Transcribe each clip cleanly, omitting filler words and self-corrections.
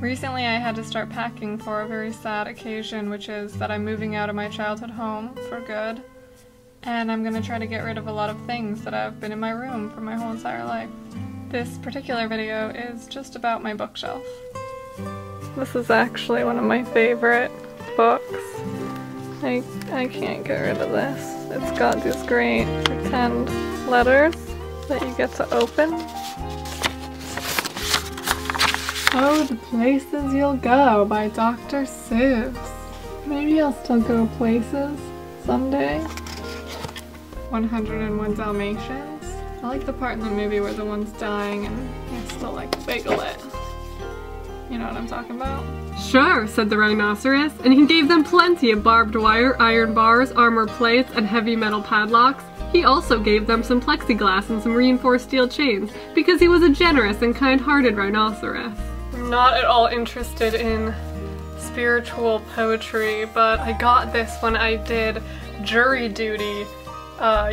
Recently I had to start packing for a very sad occasion, which is that I'm moving out of my childhood home for good. And I'm gonna try to get rid of a lot of things that have been in my room for my whole entire life. This particular video is just about my bookshelf. This is actually one of my favorite books. I can't get rid of this. It's got these great pretend letters that you get to open. Oh, the Places You'll Go by Dr. Seuss. Maybe I'll still go places someday. 101 Dalmatians. I like the part in the movie where the one's dying and they still like wiggle it. You know what I'm talking about? Sure, said the rhinoceros, and he gave them plenty of barbed wire, iron bars, armor plates, and heavy metal padlocks. He also gave them some plexiglass and some reinforced steel chains, because he was a generous and kind-hearted rhinoceros. I'm not at all interested in spiritual poetry, but I got this when I did jury duty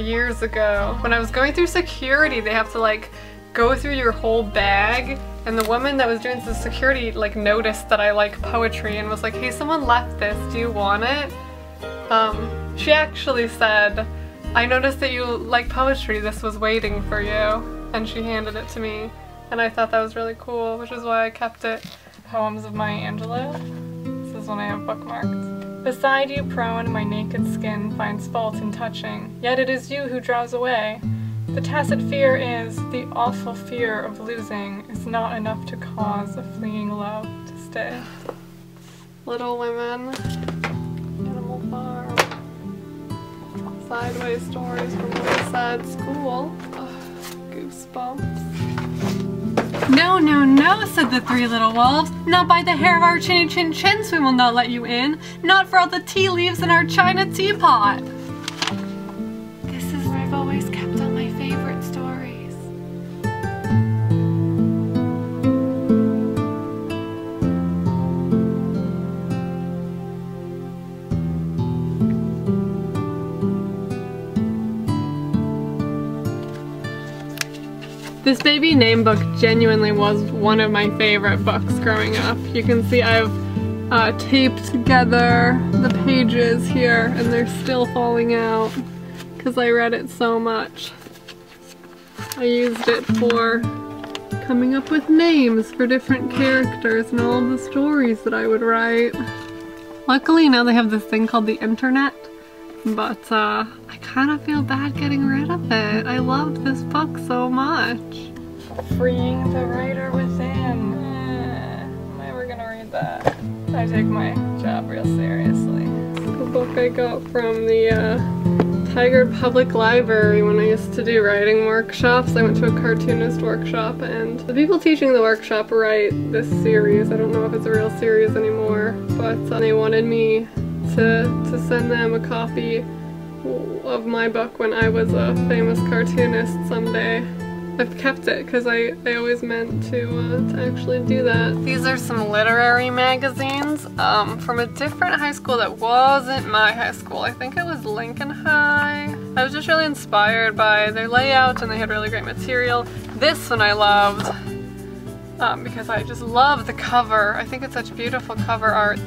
years ago. When I was going through security, they have to like go through your whole bag, and the woman that was doing the security like noticed that I like poetry and was like, hey, someone left this, do you want it? She actually said, I noticed that you like poetry, this was waiting for you, and she handed it to me, and I thought that was really cool, which is why I kept it. Poems of Maya Angelou. This is one I have bookmarked. Beside you prone, my naked skin finds fault in touching, yet it is you who draws away. The tacit fear is, the awful fear of losing is not enough to cause a fleeing love to stay. Little Women, Animal Farm, Sideways Stories from a Sad School. Ugh, goosebumps. No, no, no, said the three little wolves. Not by the hair of our chinny chin chins we will not let you in. Not for all the tea leaves in our china teapot. This is where I've always kept all my favorite stories. This baby name book genuinely was one of my favorite books growing up. You can see I've taped together the pages here and they're still falling out because I read it so much. I used it for coming up with names for different characters and all of the stories that I would write. Luckily now they have this thing called the internet, but I kind of feel bad getting rid of it. I loved this book so much. Freeing the Writer Within. Am I ever gonna read that? I take my job real seriously. The book I got from the Tigard Public Library when I used to do writing workshops. I went to a cartoonist workshop and the people teaching the workshop write this series. I don't know if it's a real series anymore, but they wanted me to send them a copy of my book when I was a famous cartoonist someday. I've kept it because I always meant to actually do that. These are some literary magazines from a different high school that wasn't my high school. I think it was Lincoln High. I was just really inspired by their layout and they had really great material. This one I loved because I just love the cover. I think it's such beautiful cover art.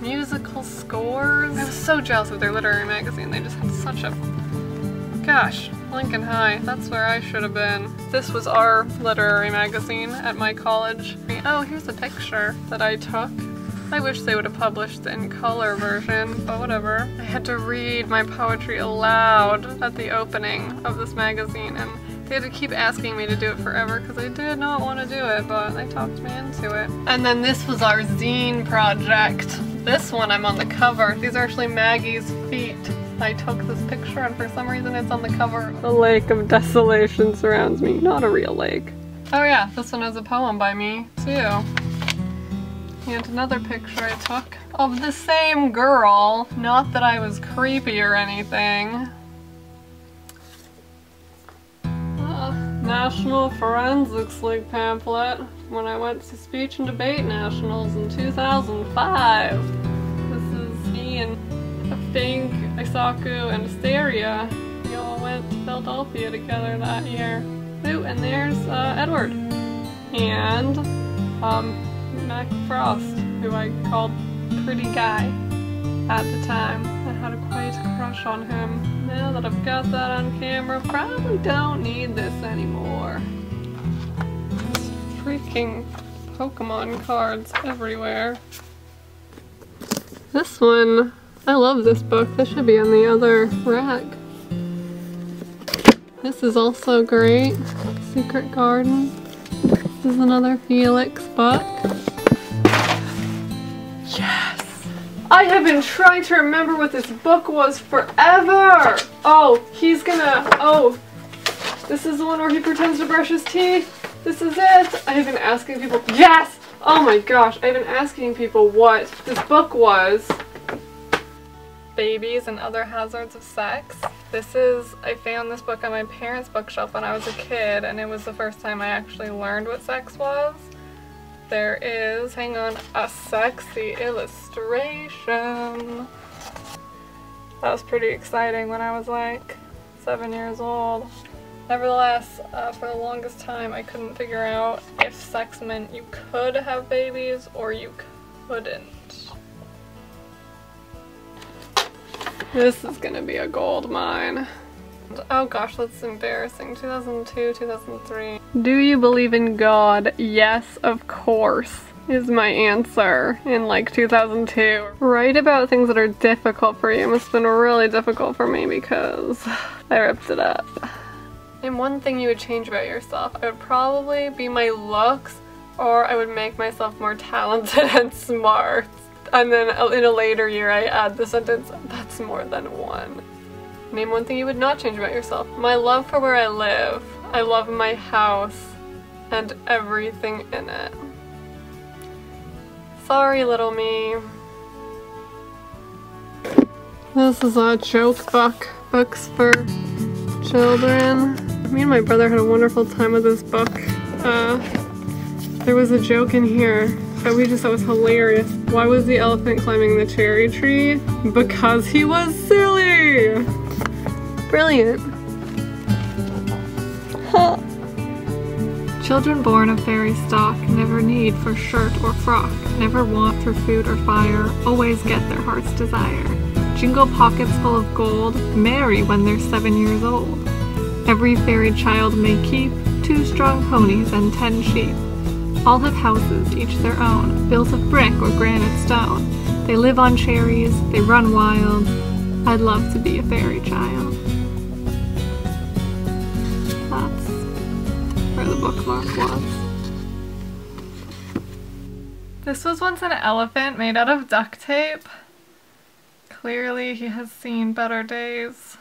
Musical scores. I was so jealous of their literary magazine. They just had such a... Gosh, Lincoln High, that's where I should have been. This was our literary magazine at my college. Oh, here's a picture that I took. I wish they would have published the in color version, but whatever. I had to read my poetry aloud at the opening of this magazine, and they had to keep asking me to do it forever because I did not want to do it, but they talked me into it. And then this was our zine project. This one I'm on the cover. These are actually Maggie's feet. I took this picture and for some reason it's on the cover. The lake of desolation surrounds me. Not a real lake. Oh yeah, this one is a poem by me too. And another picture I took of the same girl. Not that I was creepy or anything. National Forensics League pamphlet when I went to Speech and Debate Nationals in 2005. This is me and Fink, Isaku, and Asteria. We all went to Philadelphia together that year. Ooh, and there's Edward. And Mac Frost, who I called Pretty Guy at the time. I had quite a crush on him. Now that I've got that on camera, probably don't need this anymore. Freaking Pokemon cards everywhere. This one, I love this book. This should be on the other rack. This is also great. Secret Garden. This is another Felix book. Yes! I have been trying to remember what this book was forever! Oh, this is the one where he pretends to brush his teeth. This is it! I have been asking people, yes! Oh my gosh, I've been asking people what this book was. Babies and Other Hazards of Sex. I found this book on my parents' bookshelf when I was a kid, and it was the first time I actually learned what sex was. There is, hang on, a sexy illustration. That was pretty exciting when I was like 7 years old. Nevertheless, for the longest time I couldn't figure out if sex meant you could have babies or you couldn't. This is gonna be a gold mine. Oh gosh, that's embarrassing. 2002, 2003. Do you believe in God? Yes, of course, is my answer in like 2002. Write about things that are difficult for you. It must have been really difficult for me because I ripped it up. And one thing you would change about yourself, it would probably be my looks, or I would make myself more talented and smart. And then in a later year I add the sentence, that's more than one. Name one thing you would not change about yourself. My love for where I live. I love my house and everything in it. Sorry, little me. This is a joke book. Books for children. Me and my brother had a wonderful time with this book. There was a joke in here that we just thought was hilarious. Why was the elephant climbing the cherry tree? Because he was silly! Brilliant. Huh. Children born of fairy stock never need for shirt or frock, never want for food or fire, always get their heart's desire. Jingle pockets full of gold, marry when they're 7 years old. Every fairy child may keep 2 strong ponies and 10 sheep. All have houses, each their own, built of brick or granite stone. They live on cherries, they run wild. I'd love to be a fairy child. That's where the bookmark was. This was once an elephant made out of duct tape. Clearly he has seen better days.